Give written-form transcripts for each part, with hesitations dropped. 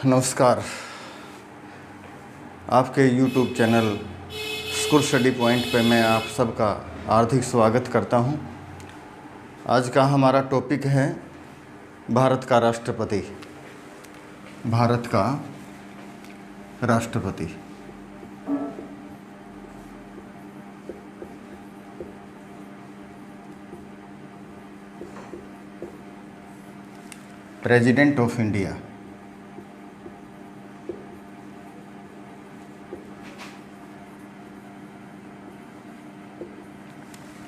नमस्कार। आपके YouTube channel school study point पे मैं आप सबका हार्दिक स्वागत करता हूं। आज का हमारा टॉपिक है भारत का राष्ट्रपति। भारत का राष्ट्रपति। President of India.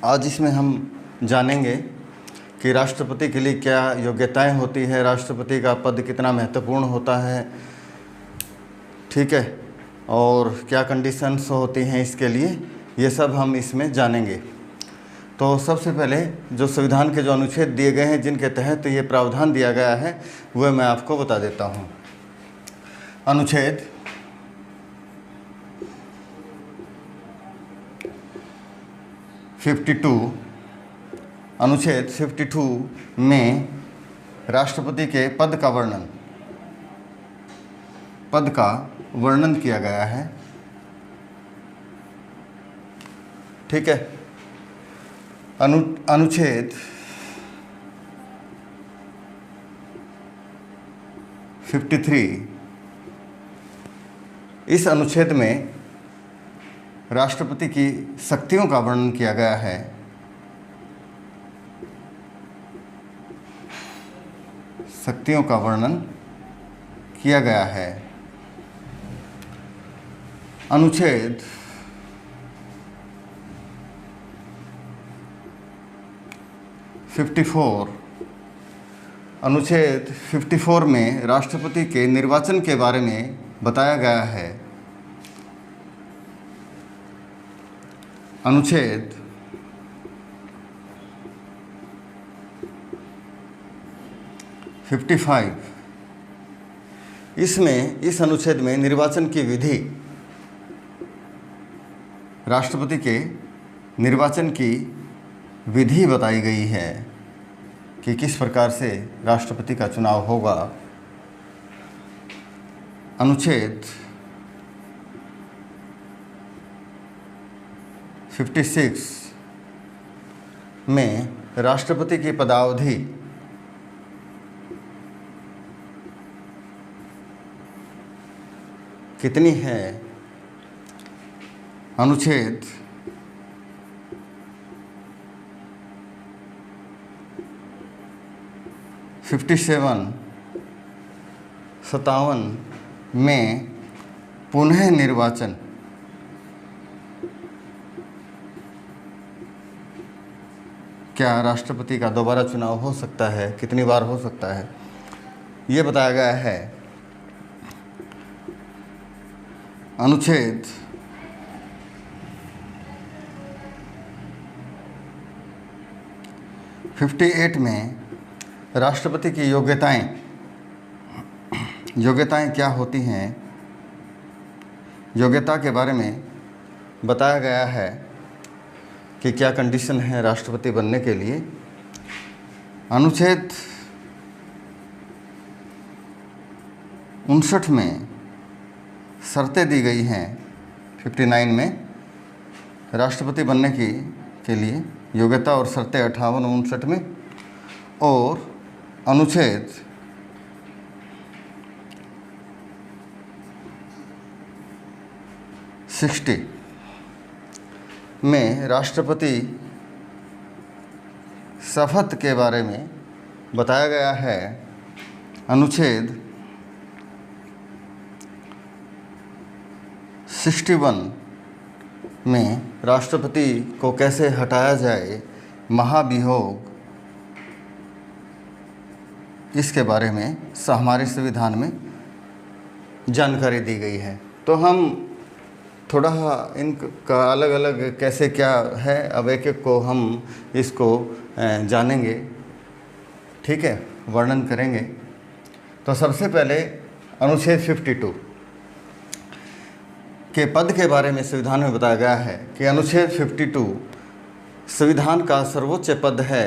आज इसमें हम जानेंगे कि राष्ट्रपति के लिए क्या योग्यताएं होती है, राष्ट्रपति का पद कितना महत्वपूर्ण होता है, ठीक है, और क्या कंडीशंस होती हैं इसके लिए, ये सब हम इसमें जानेंगे। तो सबसे पहले जो संविधान के जो अनुच्छेद दिए गए हैं जिनके तहत ये प्रावधान दिया गया है वह मैं आपको बता देता हूँ। अनुच्छेद 52, अनुच्छेद 52 में राष्ट्रपति के पद का वर्णन किया गया है, ठीक है। अनुच्छेद 53, इस अनुच्छेद में राष्ट्रपति की शक्तियों का वर्णन किया गया है। शक्तियों का वर्णन किया गया है। अनुच्छेद 54, अनुच्छेद 54 में राष्ट्रपति के निर्वाचन के बारे में बताया गया है। अनुच्छेद 55, इस अनुच्छेद में निर्वाचन की विधि, राष्ट्रपति के निर्वाचन की विधि बताई गई है कि किस प्रकार से राष्ट्रपति का चुनाव होगा। अनुच्छेद 56 में राष्ट्रपति की पदावधि कितनी है। अनुच्छेद 57 में पुनः निर्वाचन क्या राष्ट्रपति का दोबारा चुनाव हो सकता है, कितनी बार हो सकता है, ये बताया गया है। अनुच्छेद 58 में राष्ट्रपति की योग्यताएं क्या होती हैं, योग्यता के बारे में बताया गया है कि क्या कंडीशन है राष्ट्रपति बनने के लिए। अनुच्छेद 59 में शर्तें दी गई हैं। 59 में राष्ट्रपति बनने के लिए योग्यता और शर्तें 58 59 में, और अनुच्छेद 60 में राष्ट्रपति शपथ के बारे में बताया गया है। अनुच्छेद 61 में राष्ट्रपति को कैसे हटाया जाए, महाभियोग, इसके बारे में हमारे संविधान में जानकारी दी गई है। तो हम थोड़ा इनका अलग अलग कैसे क्या है, अब एक एक को हम इसको जानेंगे, ठीक है, वर्णन करेंगे। तो सबसे पहले अनुच्छेद 52 के पद के बारे में संविधान में बताया गया है कि अनुच्छेद 52 संविधान का सर्वोच्च पद है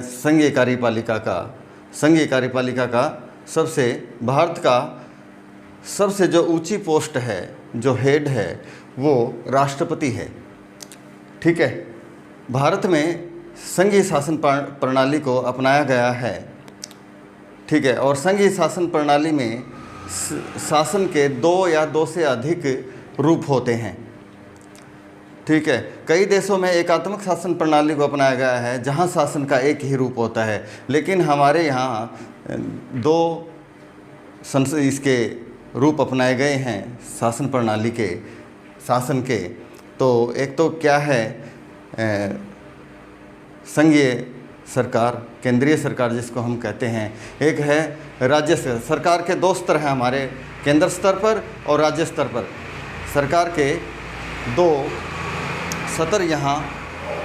संघीय कार्यपालिका का सबसे भारत का सबसे जो ऊंची पोस्ट है, जो हेड है, वो राष्ट्रपति है। ठीक है, भारत में संघीय शासन प्रणाली को अपनाया गया है। ठीक है, और संघीय शासन प्रणाली में शासन के 2 या 2 से अधिक रूप होते हैं। ठीक है, कई देशों में एकात्मक शासन प्रणाली को अपनाया गया है जहां शासन का एक ही रूप होता है, लेकिन हमारे यहाँ 2 इसके रूप अपनाए गए हैं शासन प्रणाली के, शासन के। तो एक तो क्या है, संघीय सरकार, केंद्रीय सरकार जिसको हम कहते हैं, एक है राज्य सरकार के 2 स्तर हैं हमारे, केंद्र स्तर पर और राज्य स्तर पर। सरकार के 2 सतर यहाँ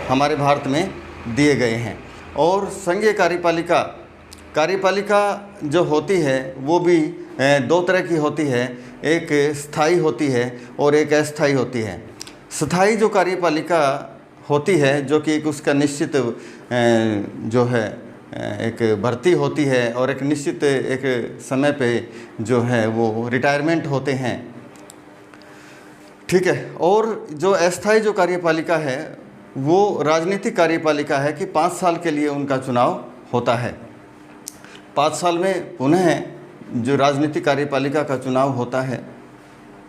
हमारे भारत में दिए गए हैं। और संघीय कार्यपालिका जो होती है वो भी 2 तरह की होती है, एक स्थायी होती है और एक अस्थायी होती है। स्थायी जो कार्यपालिका होती है, जो कि एक उसका निश्चित जो है एक भर्ती होती है और एक निश्चित एक समय पे जो है वो रिटायरमेंट होते हैं। ठीक है, और जो अस्थायी जो कार्यपालिका है वो राजनीतिक कार्यपालिका है कि 5 साल के लिए उनका चुनाव होता है। 5 साल में पुनः जो राजनीतिक कार्यपालिका का चुनाव होता है।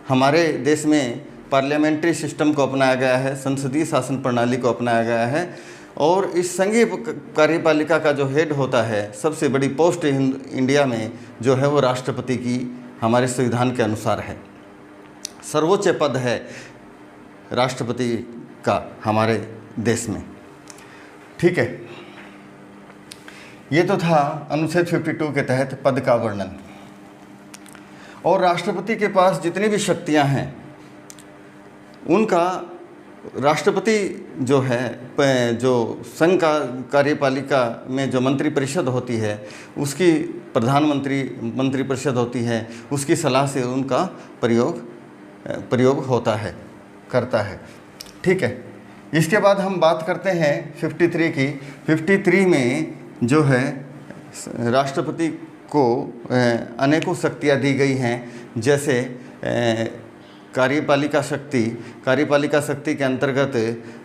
हमारे देश में पार्लियामेंट्री सिस्टम को अपनाया गया है, संसदीय शासन प्रणाली को अपनाया गया है। और इस संघीय कार्यपालिका का जो हेड होता है, सबसे बड़ी पोस्ट इंडिया में जो है वो राष्ट्रपति की हमारे संविधान के अनुसार है। सर्वोच्च पद है राष्ट्रपति का हमारे देश में। ठीक है, ये तो था अनुच्छेद 52 के तहत पद का वर्णन। और राष्ट्रपति के पास जितनी भी शक्तियां हैं उनका, राष्ट्रपति जो है, जो संघ का कार्यपालिका में जो मंत्रिपरिषद होती है उसकी मंत्रिपरिषद होती है, उसकी सलाह से उनका प्रयोग होता है, करता है। ठीक है, इसके बाद हम बात करते हैं 53 की। 53 में जो है राष्ट्रपति को अनेकों शक्तियाँ दी गई हैं, जैसे कार्यपालिका शक्ति के अंतर्गत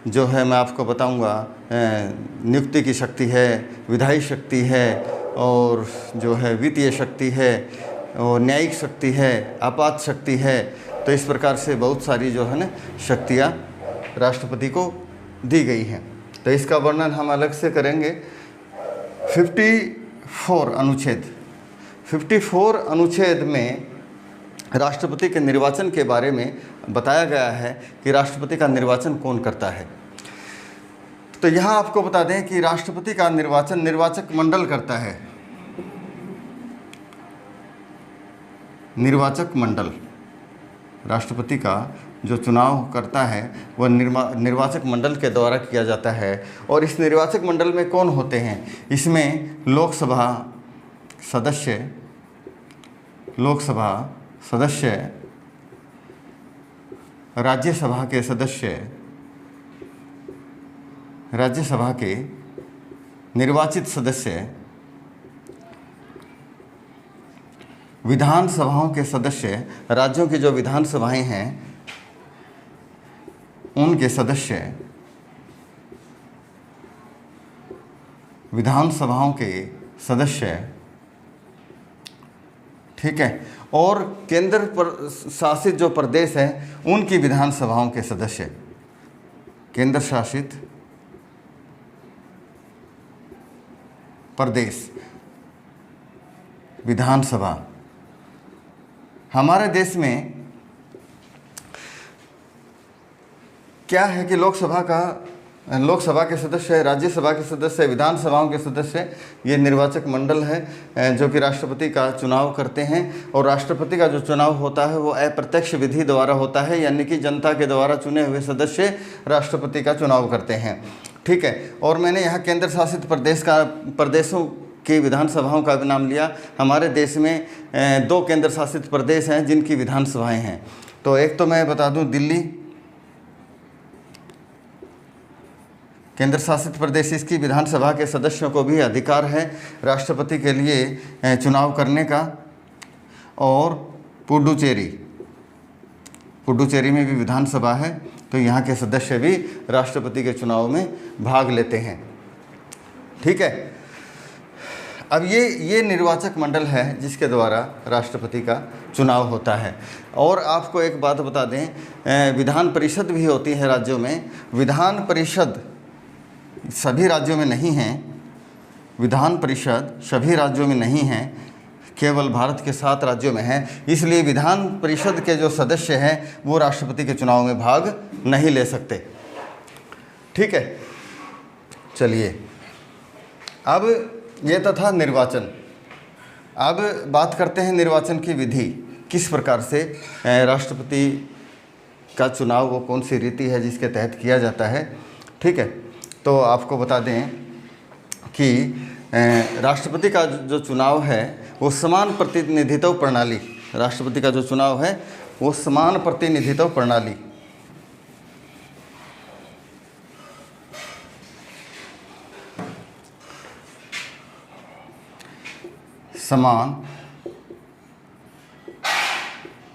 जो है मैं आपको बताऊंगा, नियुक्ति की शक्ति है, विधायी शक्ति है, और जो है वित्तीय शक्ति है, और न्यायिक शक्ति है, आपात शक्ति है। तो इस प्रकार से बहुत सारी जो है ना शक्तियाँ राष्ट्रपति को दी गई हैं। तो इसका वर्णन हम अलग से करेंगे। 54 अनुच्छेद में राष्ट्रपति के निर्वाचन के बारे में बताया गया है कि राष्ट्रपति का निर्वाचन कौन करता है। तो यहाँ आपको बता दें कि राष्ट्रपति का निर्वाचन निर्वाचक मंडल करता है। निर्वाचक मंडल राष्ट्रपति का जो चुनाव करता है वह निर्वाचक मंडल के द्वारा किया जाता है। और इस निर्वाचक मंडल में कौन होते हैं? इसमें लोकसभा सदस्य, राज्यसभा के सदस्य, राज्यसभा के निर्वाचित सदस्य, विधानसभाओं के सदस्य, राज्यों की जो विधानसभाएं हैं उनके सदस्य, विधानसभाओं के सदस्य। ठीक है, और केंद्र पर शासित जो प्रदेश हैं उनकी विधानसभाओं के सदस्य। केंद्र शासित प्रदेश, विधानसभा। हमारे देश में क्या है कि लोकसभा के सदस्य, राज्यसभा के सदस्य, विधानसभाओं के सदस्य, ये निर्वाचक मंडल है जो कि राष्ट्रपति का चुनाव करते हैं। और राष्ट्रपति का जो चुनाव होता है वो अप्रत्यक्ष विधि द्वारा होता है, यानी कि जनता के द्वारा चुने हुए सदस्य राष्ट्रपति का चुनाव करते हैं। ठीक है, और मैंने यहाँ केंद्र शासित प्रदेशों की विधानसभाओं का भी नाम लिया। हमारे देश में 2 केंद्र शासित प्रदेश हैं जिनकी विधानसभाएं हैं। तो एक तो मैं बता दूं, दिल्ली केंद्र शासित प्रदेश, इसकी विधानसभा के सदस्यों को भी अधिकार है राष्ट्रपति के लिए चुनाव करने का। और पुडुचेरी, पुडुचेरी में भी विधानसभा है, तो यहाँ के सदस्य भी राष्ट्रपति के चुनाव में भाग लेते हैं। ठीक है। अब ये निर्वाचक मंडल है जिसके द्वारा राष्ट्रपति का चुनाव होता है। और आपको एक बात बता दें, विधान परिषद भी होती है राज्यों में। विधान परिषद सभी राज्यों में नहीं है, विधान परिषद सभी राज्यों में नहीं है, केवल भारत के 7 राज्यों में है। इसलिए विधान परिषद के जो सदस्य हैं वो राष्ट्रपति के चुनाव में भाग नहीं ले सकते। ठीक है। चलिए, अब ये तो था निर्वाचन। अब बात करते हैं निर्वाचन की विधि, किस प्रकार से राष्ट्रपति का चुनाव, वो कौन सी रीति है जिसके तहत किया जाता है। ठीक है। तो आपको बता दें कि राष्ट्रपति का जो चुनाव है वो समान प्रतिनिधित्व प्रणाली, राष्ट्रपति का जो चुनाव है वो समान प्रतिनिधित्व प्रणाली, समान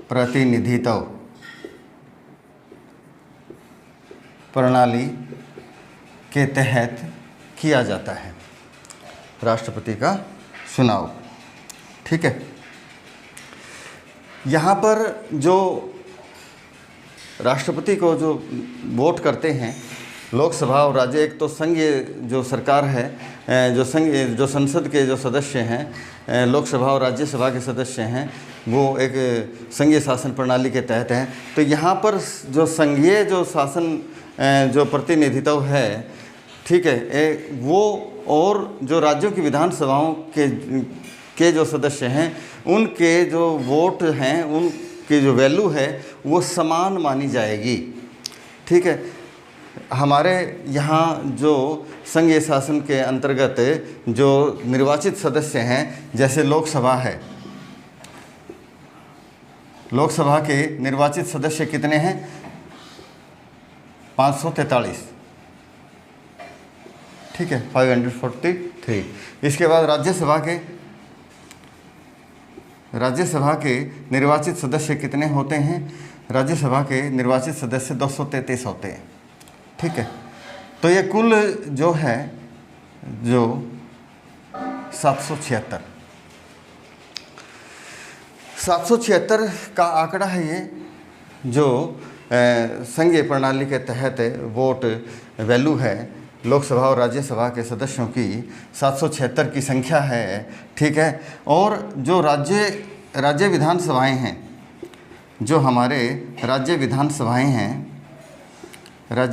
प्रतिनिधित्व प्रणाली के तहत किया जाता है राष्ट्रपति का चुनाव। ठीक है। यहाँ पर जो राष्ट्रपति को जो वोट करते हैं लोकसभा और राज्य, एक तो संघीय जो सरकार है, जो संसद के जो सदस्य हैं, लोकसभा और राज्यसभा के सदस्य हैं, वो एक संघीय शासन प्रणाली के तहत हैं। तो यहाँ पर जो संघीय जो शासन जो प्रतिनिधित्व है, ठीक है, वो और जो राज्यों की विधानसभाओं के जो सदस्य हैं उनके जो वोट हैं, उनकी जो वैल्यू है वो समान मानी जाएगी। ठीक है। हमारे यहाँ जो संघीय शासन के अंतर्गत जो निर्वाचित सदस्य हैं, जैसे लोकसभा है, लोकसभा के निर्वाचित सदस्य कितने हैं? 543। ठीक है, 543। इसके बाद राज्यसभा के निर्वाचित सदस्य कितने होते हैं? राज्यसभा के निर्वाचित सदस्य 233 होते हैं। ठीक है। तो ये कुल जो है जो 776 का आंकड़ा है, ये जो संघीय प्रणाली के तहत वोट वैल्यू है लोकसभा और राज्यसभा के सदस्यों की 776 की संख्या है। ठीक है। और जो राज्य विधानसभाएं हैं, जो हमारे राज्य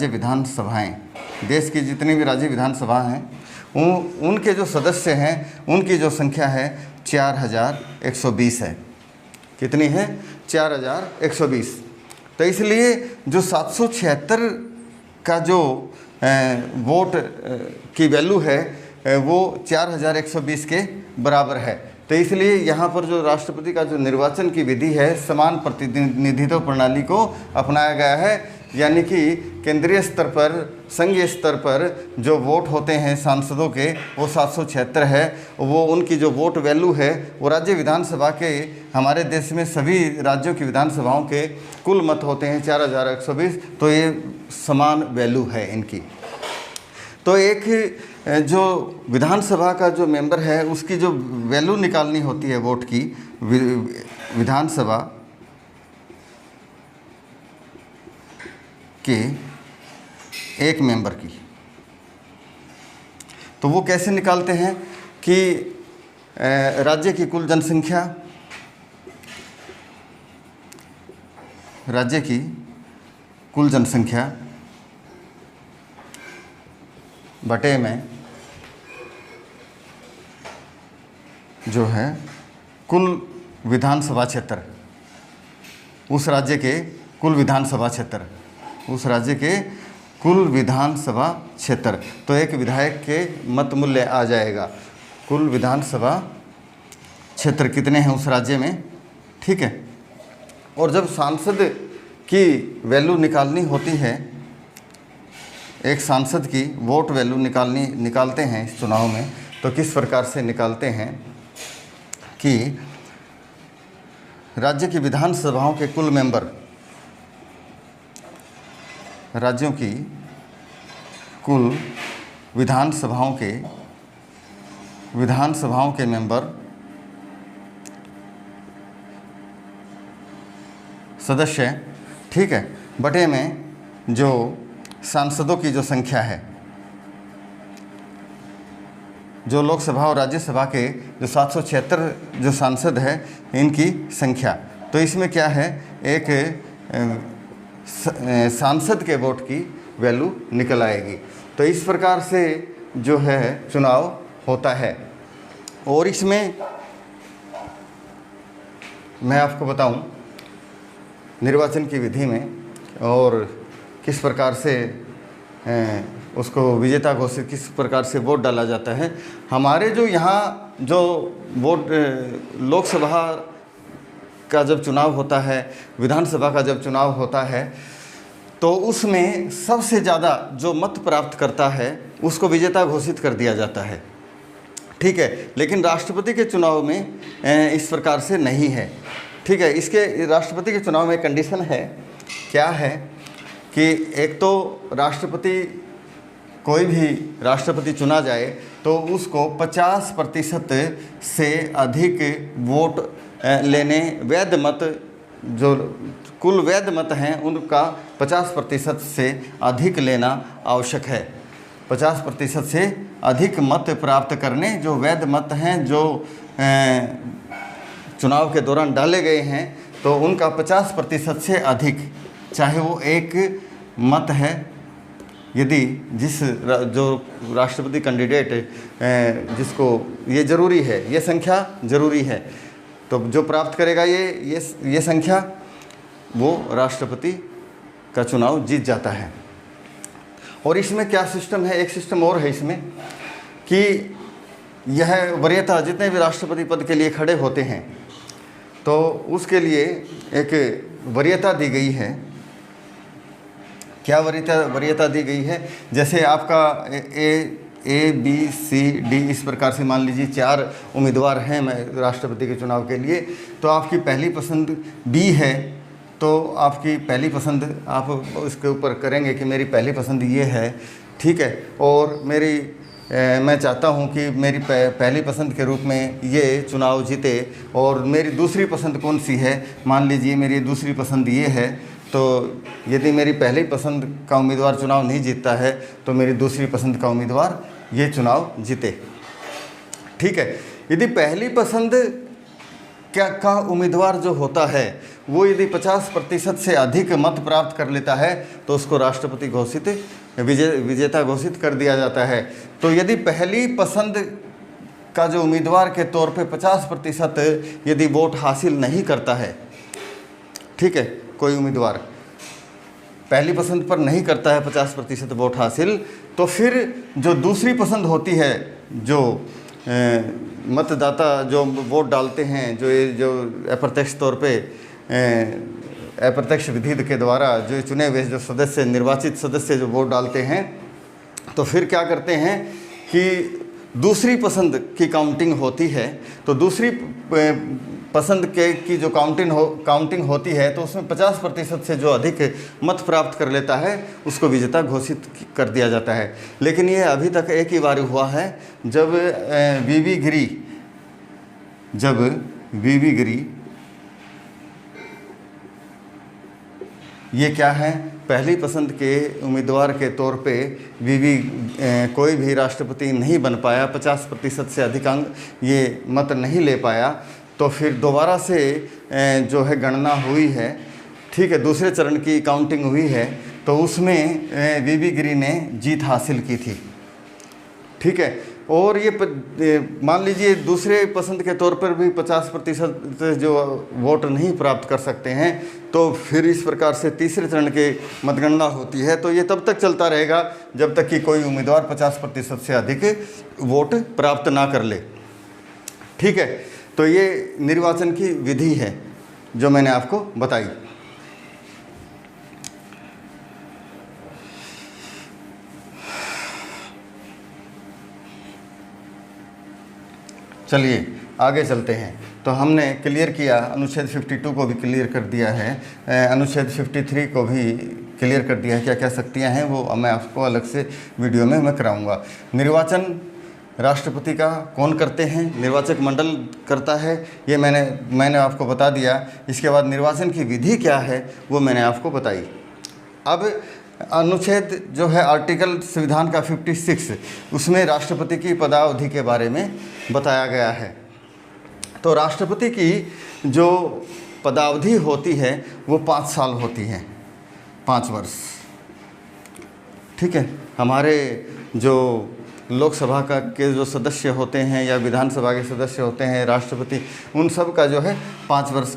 विधानसभाएं देश की जितनी भी राज्य विधानसभा हैं, उनके जो सदस्य हैं उनकी जो संख्या है 4120 है। कितनी है? 4120। तो इसलिए जो 776 का जो वोट की वैल्यू है वो 4120 के बराबर है। तो इसलिए यहाँ पर जो राष्ट्रपति का जो निर्वाचन की विधि है, समान प्रतिनिधित्व प्रणाली को अपनाया गया है। यानी कि केंद्रीय स्तर पर, संघीय स्तर पर जो वोट होते हैं सांसदों के वो 776 है। वो उनकी जो वोट वैल्यू है वो राज्य विधानसभा के, हमारे देश में सभी राज्यों की विधानसभाओं के कुल मत होते हैं 4120। तो ये समान वैल्यू है इनकी। तो एक जो विधानसभा का जो मेंबर है उसकी जो वैल्यू निकालनी होती है वोट की, विधानसभा के एक मेंबर की, तो वो कैसे निकालते हैं कि राज्य की कुल जनसंख्या, राज्य की कुल जनसंख्या बटे में जो है कुल विधानसभा क्षेत्र, उस राज्य के कुल विधानसभा क्षेत्र, उस राज्य के कुल विधानसभा क्षेत्र। तो एक विधायक के मत मूल्य आ जाएगा, कुल विधानसभा क्षेत्र कितने हैं उस राज्य में। ठीक है। और जब सांसद की वैल्यू निकालनी होती है, एक सांसद की वोट वैल्यू निकालते हैं इस चुनाव में, तो किस प्रकार से निकालते हैं कि राज्य की विधानसभाओं के कुल मेंबर, राज्यों की कुल विधानसभाओं के मेंबर, सदस्य, ठीक है, बटे में जो सांसदों की जो संख्या है, जो लोकसभा और राज्यसभा के जो 776 जो सांसद है इनकी संख्या। तो इसमें क्या है, एक सांसद के वोट की वैल्यू निकल आएगी। तो इस प्रकार से जो है चुनाव होता है। और इसमें मैं आपको बताऊं निर्वाचन की विधि में और किस प्रकार से उसको विजेता घोषित, किस प्रकार से वोट डाला जाता है। हमारे जो यहाँ जो वोट लोकसभा का जब चुनाव होता है, विधानसभा का जब चुनाव होता है, तो उसमें सबसे ज़्यादा जो मत प्राप्त करता है उसको विजेता घोषित कर दिया जाता है, ठीक है। लेकिन राष्ट्रपति के चुनाव में इस प्रकार से नहीं है, ठीक है। इसके राष्ट्रपति के चुनाव में कंडीशन है, क्या है कि एक तो राष्ट्रपति, कोई भी राष्ट्रपति चुना जाए तो उसको 50% से अधिक वोट लेने, वैध मत जो कुल वैध मत हैं उनका 50% से अधिक लेना आवश्यक है। 50% से अधिक मत प्राप्त करने, जो वैध मत हैं जो चुनाव के दौरान डाले गए हैं, तो उनका 50% से अधिक, चाहे वो एक मत है, यदि जो राष्ट्रपति कैंडिडेट जिसको ये ज़रूरी है, ये संख्या ज़रूरी है, तो जो प्राप्त करेगा ये संख्या, वो राष्ट्रपति का चुनाव जीत जाता है। और इसमें क्या सिस्टम है, एक सिस्टम और है इसमें कि यह वरीयता, जितने भी राष्ट्रपति पद के लिए खड़े होते हैं तो उसके लिए एक वरीयता दी गई है। क्या वरीयता दी गई है, जैसे आपका ए बी सी डी इस प्रकार से मान लीजिए 4 उम्मीदवार हैं राष्ट्रपति के चुनाव के लिए, तो आपकी पहली पसंद बी है, तो आपकी पहली पसंद आप उसके ऊपर करेंगे कि मेरी पहली पसंद ये है, ठीक है, और मैं चाहता हूं कि मेरी पहली पसंद के रूप में ये चुनाव जीते, और मेरी दूसरी पसंद कौन सी है, मान लीजिए मेरी दूसरी पसंद ये है, तो यदि मेरी पहली पसंद का उम्मीदवार चुनाव नहीं जीतता है तो मेरी दूसरी पसंद का उम्मीदवार ये चुनाव जीते, ठीक है। यदि पहली पसंद का उम्मीदवार जो होता है वो यदि 50% से अधिक मत प्राप्त कर लेता है तो उसको राष्ट्रपति घोषित विजेता घोषित कर दिया जाता है। तो यदि पहली पसंद का जो उम्मीदवार के तौर पे 50% यदि वोट हासिल नहीं करता है, ठीक है, कोई उम्मीदवार पहली पसंद पर नहीं करता है 50% वोट हासिल, तो फिर जो दूसरी पसंद होती है, जो मतदाता जो वोट डालते हैं, जो अप्रत्यक्ष तौर पे अप्रत्यक्ष विधि के द्वारा जो चुने हुए जो सदस्य, निर्वाचित सदस्य जो वोट डालते हैं, तो फिर क्या करते हैं कि दूसरी पसंद की काउंटिंग होती है। तो दूसरी पसंद की जो काउंटिंग होती है तो उसमें 50% से जो अधिक मत प्राप्त कर लेता है उसको विजेता घोषित कर दिया जाता है। लेकिन ये अभी तक एक ही बार हुआ है, जब वीवी गिरी ये क्या है, पहली पसंद के उम्मीदवार के तौर पे कोई भी राष्ट्रपति नहीं बन पाया, 50% से अधिक अंक ये मत नहीं ले पाया, तो फिर दोबारा से जो है गणना हुई है, ठीक है, दूसरे चरण की काउंटिंग हुई है, तो उसमें वीवी गिरी ने जीत हासिल की थी, ठीक है। और ये मान लीजिए दूसरे पसंद के तौर पर भी 50% जो वोट नहीं प्राप्त कर सकते हैं, तो फिर इस प्रकार से तीसरे चरण के मतगणना होती है। तो ये तब तक चलता रहेगा जब तक कि कोई उम्मीदवार 50% से अधिक वोट प्राप्त ना कर ले, ठीक है। तो ये निर्वाचन की विधि है जो मैंने आपको बताई। चलिए आगे चलते हैं। तो हमने क्लियर किया, अनुच्छेद 52 को भी क्लियर कर दिया है, अनुच्छेद 53 को भी क्लियर कर दिया है, क्या क्या शक्तियाँ हैं वो मैं आपको अलग से वीडियो में मैं कराऊँगा। निर्वाचन राष्ट्रपति का कौन करते हैं? निर्वाचक मंडल करता है, ये मैंने आपको बता दिया। इसके बाद निर्वाचन की विधि क्या है वो मैंने आपको बताई। अब अनुच्छेद जो है आर्टिकल संविधान का 56, उसमें राष्ट्रपति की पदावधि के बारे में बताया गया है। तो राष्ट्रपति की जो पदावधि होती है वो 5 साल होती है, 5 वर्ष। ठीक है, हमारे जो लोकसभा के जो सदस्य होते हैं या विधानसभा के सदस्य होते हैं, राष्ट्रपति, उन सब का जो है 5 वर्ष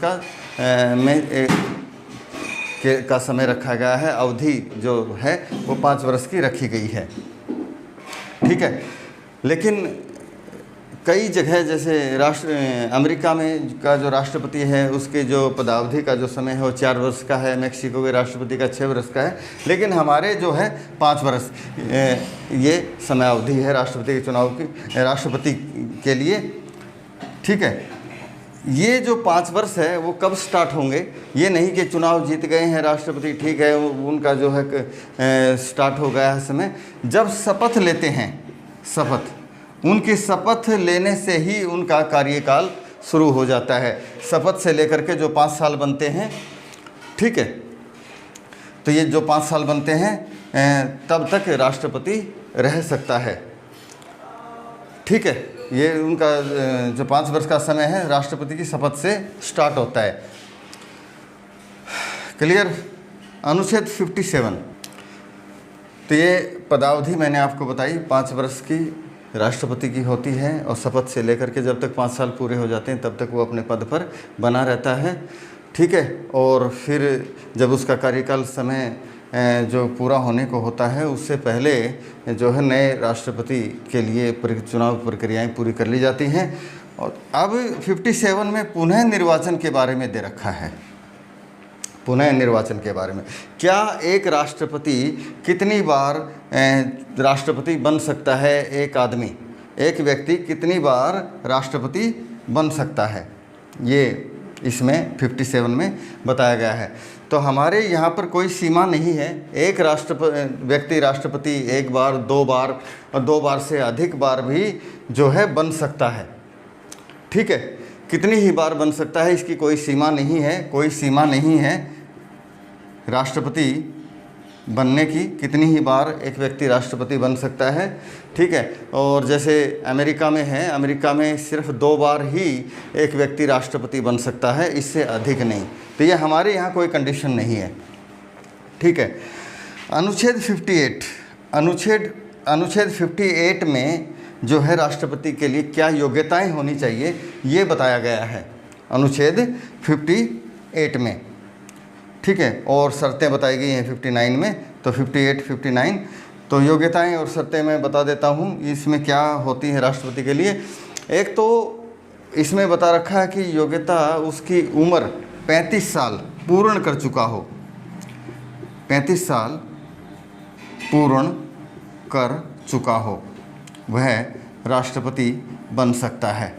का समय रखा गया है, अवधि जो है वो 5 वर्ष की रखी गई है। ठीक है, लेकिन कई जगह जैसे अमेरिका में का जो राष्ट्रपति है उसके जो पदावधि का जो समय है वो 4 वर्ष का है, मेक्सिको के राष्ट्रपति का 6 वर्ष का है, लेकिन हमारे जो है 5 वर्ष ये समय अवधि है राष्ट्रपति के चुनाव की, राष्ट्रपति के लिए। ठीक है, ये जो 5 वर्ष है वो कब स्टार्ट होंगे? ये नहीं कि चुनाव जीत गए हैं राष्ट्रपति, ठीक है, उनका जो है स्टार्ट हो गया है समय। जब शपथ लेते हैं, शपथ, उनकी शपथ लेने से ही उनका कार्यकाल शुरू हो जाता है। शपथ से लेकर के जो 5 साल बनते हैं, ठीक है, तो ये जो 5 साल बनते हैं तब तक राष्ट्रपति रह सकता है। ठीक है, ये उनका जो 5 वर्ष का समय है राष्ट्रपति की शपथ से स्टार्ट होता है। क्लियर? अनुच्छेद 57, तो ये पदावधि मैंने आपको बताई 5 वर्ष की राष्ट्रपति की होती है, और शपथ से लेकर के जब तक 5 साल पूरे हो जाते हैं तब तक वो अपने पद पर बना रहता है। ठीक है, और फिर जब उसका कार्यकाल समय जो पूरा होने को होता है उससे पहले जो है नए राष्ट्रपति के लिए चुनाव प्रक्रियाएं पूरी कर ली जाती हैं। और अब 57 में पुनः निर्वाचन के बारे में दे रखा है, पुनः निर्वाचन के बारे में। क्या एक राष्ट्रपति कितनी बार राष्ट्रपति बन सकता है? एक आदमी, एक व्यक्ति कितनी बार राष्ट्रपति बन सकता है, ये इसमें 57 में बताया गया है। तो हमारे यहाँ पर कोई सीमा नहीं है, एक व्यक्ति राष्ट्रपति 1 बार, 2 बार और 2 बार से अधिक बार भी जो है बन सकता है। ठीक है, कितनी ही बार बन सकता है इसकी कोई सीमा नहीं है, कोई सीमा नहीं है राष्ट्रपति बनने की, कितनी ही बार एक व्यक्ति राष्ट्रपति बन सकता है। ठीक है, और जैसे अमेरिका में है, अमेरिका में सिर्फ 2 बार ही एक व्यक्ति राष्ट्रपति बन सकता है, इससे अधिक नहीं। तो ये हमारे यहाँ कोई कंडीशन नहीं है। ठीक है, अनुच्छेद 58, अनुच्छेद 58 में जो है राष्ट्रपति के लिए क्या योग्यताएं होनी चाहिए ये बताया गया है अनुच्छेद 58 में। ठीक है, और शर्तें बताई गई हैं 59 में। तो 58, 59, तो योग्यताएं और शर्तें मैं बता देता हूँ इसमें क्या होती है राष्ट्रपति के लिए। एक तो इसमें बता रखा है कि योग्यता उसकी उम्र 35 साल पूर्ण कर चुका हो, 35 साल पूर्ण कर चुका हो वह राष्ट्रपति बन सकता है।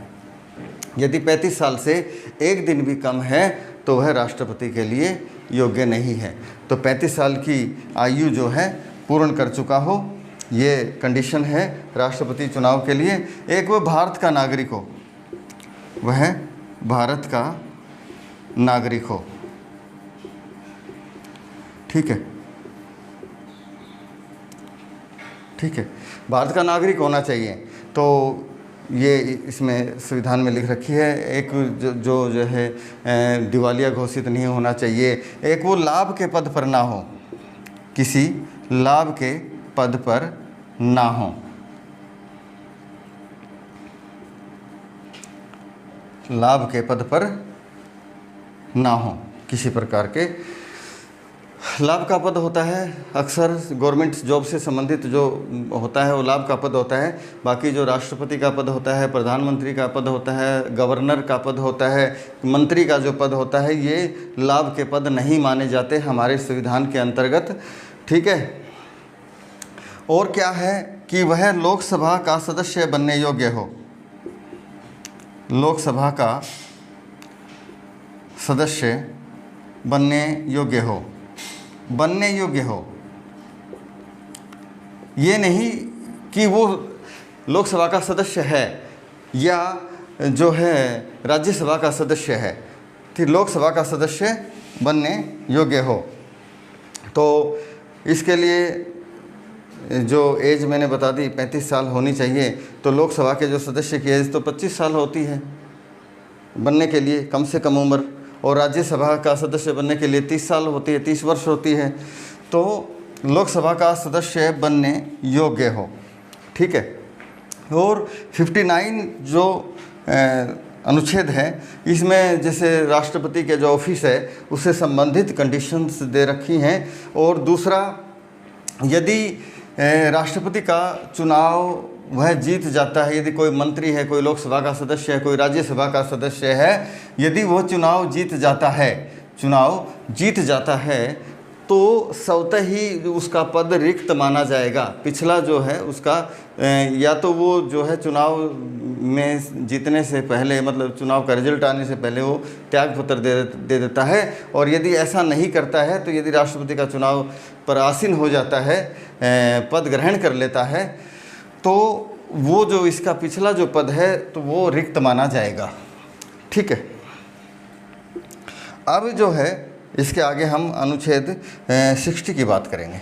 यदि 35 साल से 1 दिन भी कम है तो वह राष्ट्रपति के लिए योग्य नहीं है। तो 35 साल की आयु जो है पूर्ण कर चुका हो, ये कंडीशन है राष्ट्रपति चुनाव के लिए। एक वो भारत का नागरिक हो, वह भारत का नागरिक हो। ठीक है, ठीक है, भारत का नागरिक होना चाहिए। तो ये इसमें संविधान में लिख रखी है। एक जो है दिवालिया घोषित नहीं होना चाहिए। एक वो लाभ के पद पर ना हो, किसी लाभ के पद पर ना हो। लाभ के पद पर ना हो, किसी प्रकार के लाभ का पद होता है अक्सर गवर्नमेंट जॉब से संबंधित जो होता है वो लाभ का पद होता है। बाकी जो राष्ट्रपति का पद होता है, प्रधानमंत्री का पद होता है, गवर्नर का पद होता है, मंत्री का जो पद होता है, ये लाभ के पद नहीं माने जाते हमारे संविधान के अंतर्गत। ठीक है, और क्या है कि वह लोकसभा का सदस्य बनने योग्य हो। लोकसभा का सदस्य बनने योग्य हो, बनने योग्य हो। ये नहीं कि वो लोकसभा का सदस्य है या जो है राज्यसभा का सदस्य है, कि लोकसभा का सदस्य बनने योग्य हो। तो इसके लिए जो एज मैंने बता दी 35 साल होनी चाहिए। तो लोकसभा के जो सदस्य की एज तो 25 साल होती है बनने के लिए, कम से कम उम्र, और राज्यसभा का सदस्य बनने के लिए 30 साल होती है, 30 वर्ष होती है। तो लोकसभा का सदस्य बनने योग्य हो, ठीक है। और 59 जो अनुच्छेद है, इसमें जैसे राष्ट्रपति के जो ऑफिस है उससे संबंधित कंडीशंस दे रखी हैं। और दूसरा, यदि राष्ट्रपति का चुनाव वह जीत जाता है, यदि कोई मंत्री है, कोई लोकसभा का सदस्य है, कोई राज्यसभा का सदस्य है, यदि वो चुनाव जीत जाता है तो स्वतः ही उसका पद रिक्त माना जाएगा। पिछला जो है उसका या तो वो जो है चुनाव में जीतने से पहले, मतलब चुनाव का रिजल्ट आने से पहले वो त्यागपत्र दे देता है। और यदि ऐसा नहीं करता है तो यदि राष्ट्रपति का चुनाव पर आसीन हो जाता है, पद ग्रहण कर लेता है, तो वो जो इसका पिछला जो पद है तो वो रिक्त माना जाएगा, ठीक है। अब जो है इसके आगे हम अनुच्छेद 60 की बात करेंगे।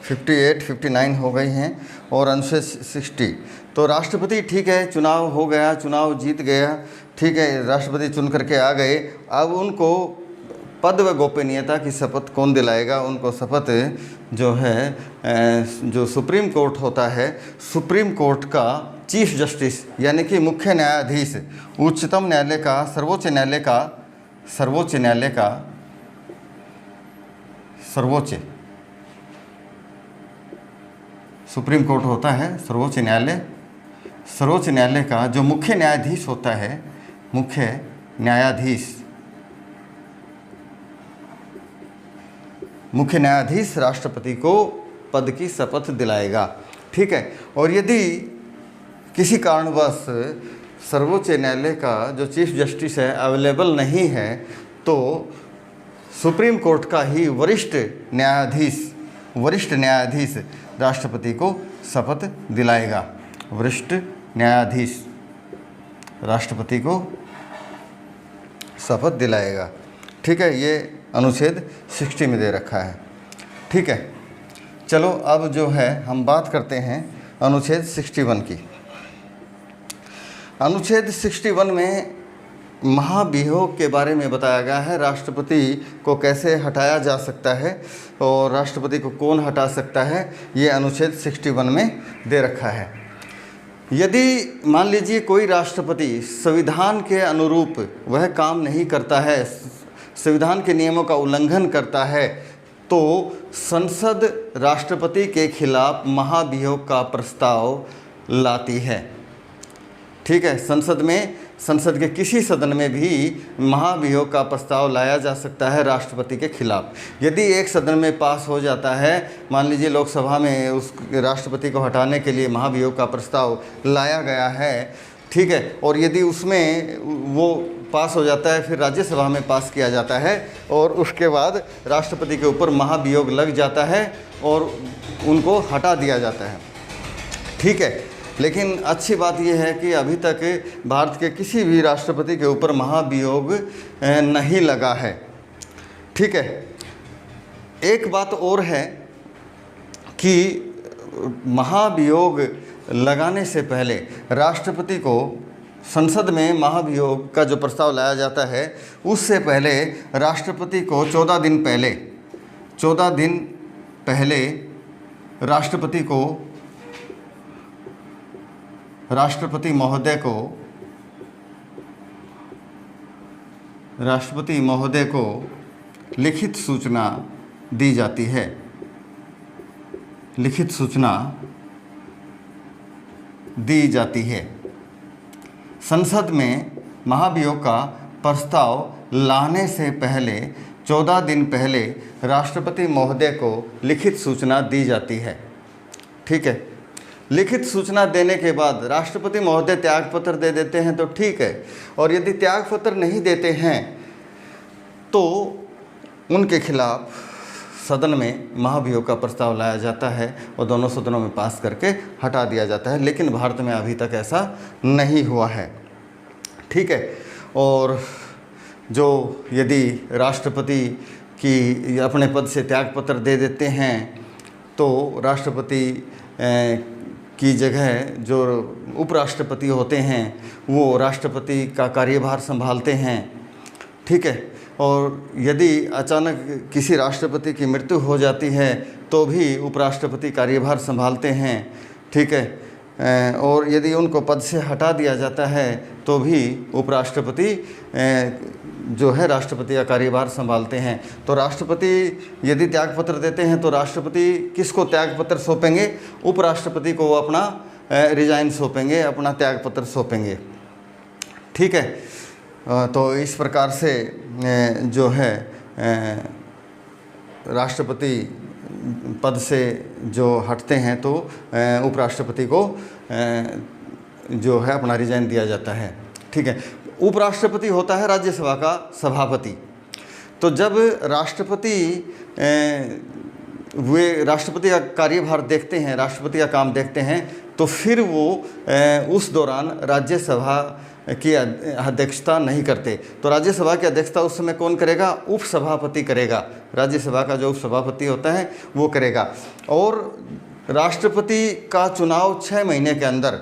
(58, 59 हो गई हैं और अनुच्छेद 60। तो राष्ट्रपति, ठीक है, चुनाव हो गया, चुनाव जीत गया, ठीक है, राष्ट्रपति चुन करके आ गए। अब उनको पद व गोपनीयता की शपथ कौन दिलाएगा? उनको शपथ जो है जो सुप्रीम कोर्ट होता है, सुप्रीम कोर्ट का चीफ जस्टिस यानी कि मुख्य न्यायाधीश, उच्चतम न्यायालय का, सर्वोच्च सुप्रीम कोर्ट होता है सर्वोच्च न्यायालय का जो मुख्य न्यायाधीश होता है, मुख्य न्यायाधीश राष्ट्रपति को पद की शपथ दिलाएगा, ठीक है। और यदि किसी कारणवश सर्वोच्च न्यायालय का जो चीफ जस्टिस है अवेलेबल नहीं है, तो सुप्रीम कोर्ट का ही वरिष्ठ न्यायाधीश राष्ट्रपति को शपथ दिलाएगा। वरिष्ठ न्यायाधीश राष्ट्रपति को शपथ दिलाएगा, ठीक है। ये अनुच्छेद 60 में दे रखा है, ठीक है। चलो अब जो है हम बात करते हैं अनुच्छेद 61 की। अनुच्छेद 61 में महाभियोग के बारे में बताया गया है, राष्ट्रपति को कैसे हटाया जा सकता है और राष्ट्रपति को कौन हटा सकता है, ये अनुच्छेद 61 में दे रखा है। यदि मान लीजिए कोई राष्ट्रपति संविधान के अनुरूप वह काम नहीं करता है, संविधान के नियमों का उल्लंघन करता है, तो संसद राष्ट्रपति के खिलाफ महाभियोग का प्रस्ताव लाती है, ठीक है। संसद के किसी सदन में भी महाभियोग का प्रस्ताव लाया जा सकता है राष्ट्रपति के खिलाफ। यदि एक सदन में पास हो जाता है, मान लीजिए लोकसभा में उस राष्ट्रपति को हटाने के लिए महाभियोग का प्रस्ताव लाया गया है, ठीक है, और यदि उसमें वो पास हो जाता है, फिर राज्यसभा में पास किया जाता है और उसके बाद राष्ट्रपति के ऊपर महाभियोग लग जाता है और उनको हटा दिया जाता है, ठीक है। लेकिन अच्छी बात यह है कि अभी तक भारत के किसी भी राष्ट्रपति के ऊपर महाभियोग नहीं लगा है, ठीक है। एक बात और है कि महाभियोग लगाने से पहले राष्ट्रपति को संसद में महाभियोग का जो प्रस्ताव लाया जाता है, उससे पहले राष्ट्रपति को 14 दिन पहले राष्ट्रपति महोदय को लिखित सूचना दी जाती है, संसद में महाभियोग का प्रस्ताव लाने से पहले 14 दिन पहले राष्ट्रपति महोदय को लिखित सूचना दी जाती है। ठीक है, लिखित सूचना देने के बाद राष्ट्रपति महोदय त्यागपत्र दे देते हैं तो ठीक है, और यदि त्यागपत्र नहीं देते हैं तो उनके खिलाफ सदन में महाभियोग का प्रस्ताव लाया जाता है और दोनों सदनों में पास करके हटा दिया जाता है। लेकिन भारत में अभी तक ऐसा नहीं हुआ है। ठीक है, और जो यदि राष्ट्रपति की अपने पद से त्यागपत्र दे देते हैं तो राष्ट्रपति की जगह जो उपराष्ट्रपति होते हैं वो राष्ट्रपति का कार्यभार संभालते हैं। ठीक है, और यदि अचानक किसी राष्ट्रपति की मृत्यु हो जाती है तो भी उपराष्ट्रपति कार्यभार संभालते हैं। ठीक है, और यदि उनको पद से हटा दिया जाता है तो भी उपराष्ट्रपति जो है राष्ट्रपति का कार्यभार संभालते हैं। तो राष्ट्रपति यदि त्यागपत्र देते हैं तो राष्ट्रपति किसको त्यागपत्र सौंपेंगे? उपराष्ट्रपति को वो अपना रिजाइन सौंपेंगे, अपना त्यागपत्र सौंपेंगे। ठीक है, तो इस प्रकार से जो है राष्ट्रपति पद से जो हटते हैं तो उपराष्ट्रपति को जो है अपना रिजाइन दिया जाता है। ठीक है, उपराष्ट्रपति होता है राज्यसभा का सभापति। तो जब राष्ट्रपति वे राष्ट्रपति का कार्यभार देखते हैं, राष्ट्रपति का काम देखते हैं, तो फिर वो उस दौरान राज्यसभा की अध्यक्षता नहीं करते। तो राज्यसभा की अध्यक्षता उस समय कौन करेगा? उपसभापति करेगा। राज्यसभा का जो उपसभापति होता है वो करेगा। और राष्ट्रपति का चुनाव 6 महीने के अंदर,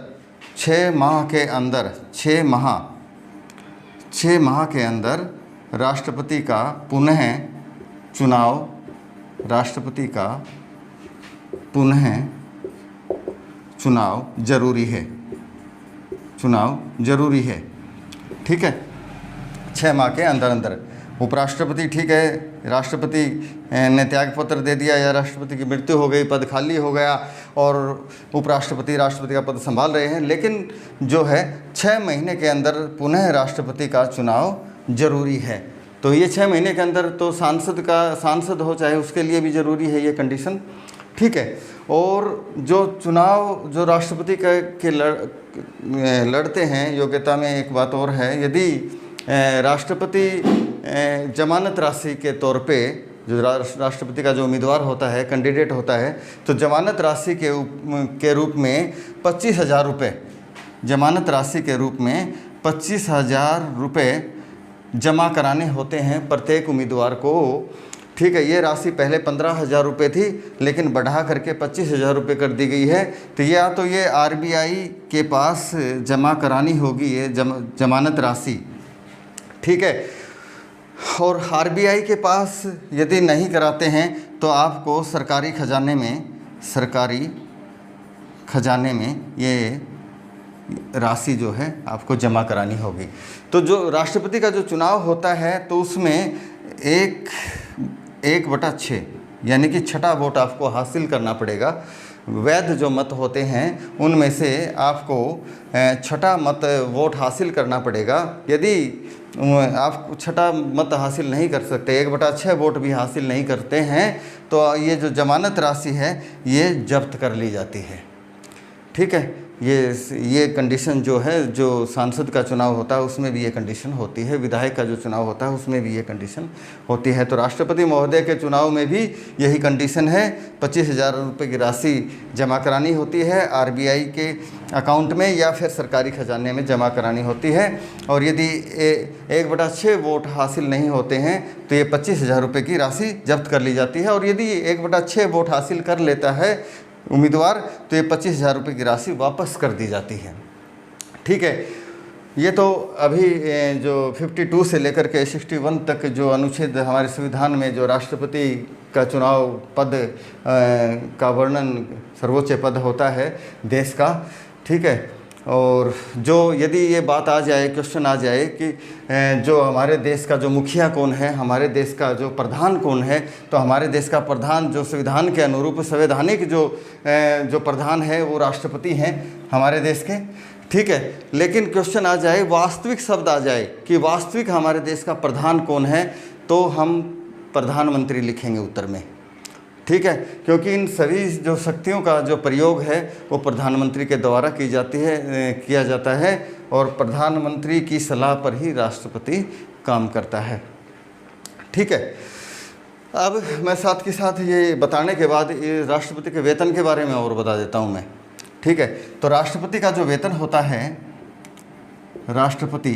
6 माह के अंदर, 6 माह के अंदर राष्ट्रपति का पुनः चुनाव, राष्ट्रपति का पुनः चुनाव जरूरी है, चुनाव जरूरी है। ठीक है, 6 माह के अंदर अंदर। उपराष्ट्रपति ठीक है, राष्ट्रपति ने त्यागपत्र दे दिया या राष्ट्रपति की मृत्यु हो गई, पद खाली हो गया और उपराष्ट्रपति राष्ट्रपति का पद संभाल रहे हैं, लेकिन जो है 6 महीने के अंदर पुनः राष्ट्रपति का चुनाव जरूरी है। तो ये 6 महीने के अंदर तो सांसद हो चाहे उसके लिए भी ज़रूरी है ये कंडीशन। ठीक है, और जो चुनाव जो राष्ट्रपति के लड़ते हैं, योग्यता में एक बात और है, यदि राष्ट्रपति जमानत राशि के तौर पे जो राष्ट्रपति का जो उम्मीदवार होता है, कैंडिडेट होता है, तो जमानत राशि के रूप में 25,000 रुपये, जमानत राशि के रूप में 25,000 रुपये जमा कराने होते हैं प्रत्येक उम्मीदवार को। ठीक है, ये राशि पहले 15,000 रुपये थी लेकिन बढ़ा करके 25,000 रुपये कर दी गई है। तो या तो ये आरबीआई के पास जमा करानी होगी ये जमानत राशि। ठीक है, और आरबीआई के पास यदि नहीं कराते हैं तो आपको सरकारी खजाने में ये राशि जो है आपको जमा करानी होगी। तो जो राष्ट्रपति का जो चुनाव होता है तो उसमें 1/6 यानी कि 6ठा वोट आपको हासिल करना पड़ेगा। वैध जो मत होते हैं उनमें से आपको 6ठा मत वोट हासिल करना पड़ेगा। यदि आप 6ठा मत हासिल नहीं कर सकते, 1/6 वोट भी हासिल नहीं करते हैं, तो ये जो जमानत राशि है ये जब्त कर ली जाती है। ठीक है, ये कंडीशन जो है, जो सांसद का चुनाव होता है उसमें भी ये कंडीशन होती है, विधायक का जो चुनाव होता है उसमें भी ये कंडीशन होती है। तो राष्ट्रपति महोदय के चुनाव में भी यही कंडीशन है, 25,000 रुपये की राशि जमा करानी होती है आरबीआई के अकाउंट में या फिर सरकारी खजाने में जमा करानी होती है। और यदि 1/6 वोट हासिल नहीं होते हैं तो ये 25,000 रुपये की राशि जब्त कर ली जाती है। और यदि 1/6 वोट हासिल कर लेता है उम्मीदवार तो ये 25,000 रुपये की राशि वापस कर दी जाती है। ठीक है, ये तो अभी जो 52 से लेकर के 61 तक जो अनुच्छेद हमारे संविधान में जो राष्ट्रपति का चुनाव पद का वर्णन, सर्वोच्च पद होता है देश का। ठीक है, और जो यदि ये बात आ जाए, क्वेश्चन आ जाए कि जो हमारे देश का जो मुखिया कौन है, हमारे देश का जो प्रधान कौन है, तो हमारे देश का प्रधान जो संविधान के अनुरूप संवैधानिक जो प्रधान है वो राष्ट्रपति हैं हमारे देश के। ठीक है, लेकिन क्वेश्चन आ जाए, वास्तविक शब्द आ जाए कि वास्तविक हमारे देश का प्रधान कौन है, तो हम प्रधानमंत्री लिखेंगे उत्तर में, ठीक है, क्योंकि इन सभी जो शक्तियों का जो प्रयोग है वो प्रधानमंत्री के द्वारा किया जाता है और प्रधानमंत्री की सलाह पर ही राष्ट्रपति काम करता है, ठीक है। अब मैं साथ के साथ ये बताने के बाद ये राष्ट्रपति के वेतन के बारे में और बता देता हूँ मैं, ठीक है। तो राष्ट्रपति का जो वेतन होता है, राष्ट्रपति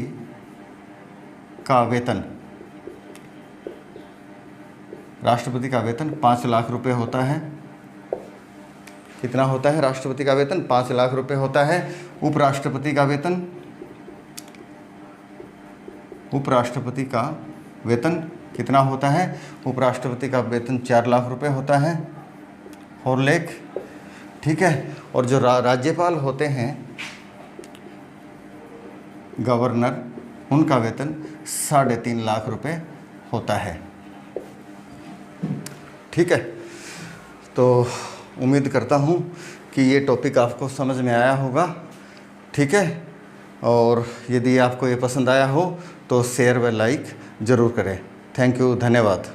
का वेतन 5 लाख रुपए होता है। कितना होता है राष्ट्रपति का वेतन? 5 लाख रुपए होता है। उपराष्ट्रपति का वेतन कितना होता है? उपराष्ट्रपति का वेतन 4 लाख रुपए होता है, 4 लाख, ठीक है। और जो राज्यपाल होते हैं, गवर्नर, उनका वेतन 3.5 लाख रुपए होता है, ठीक है। तो उम्मीद करता हूँ कि ये टॉपिक आपको समझ में आया होगा, ठीक है। और यदि आपको ये पसंद आया हो तो शेयर व लाइक ज़रूर करें। थैंक यू, धन्यवाद।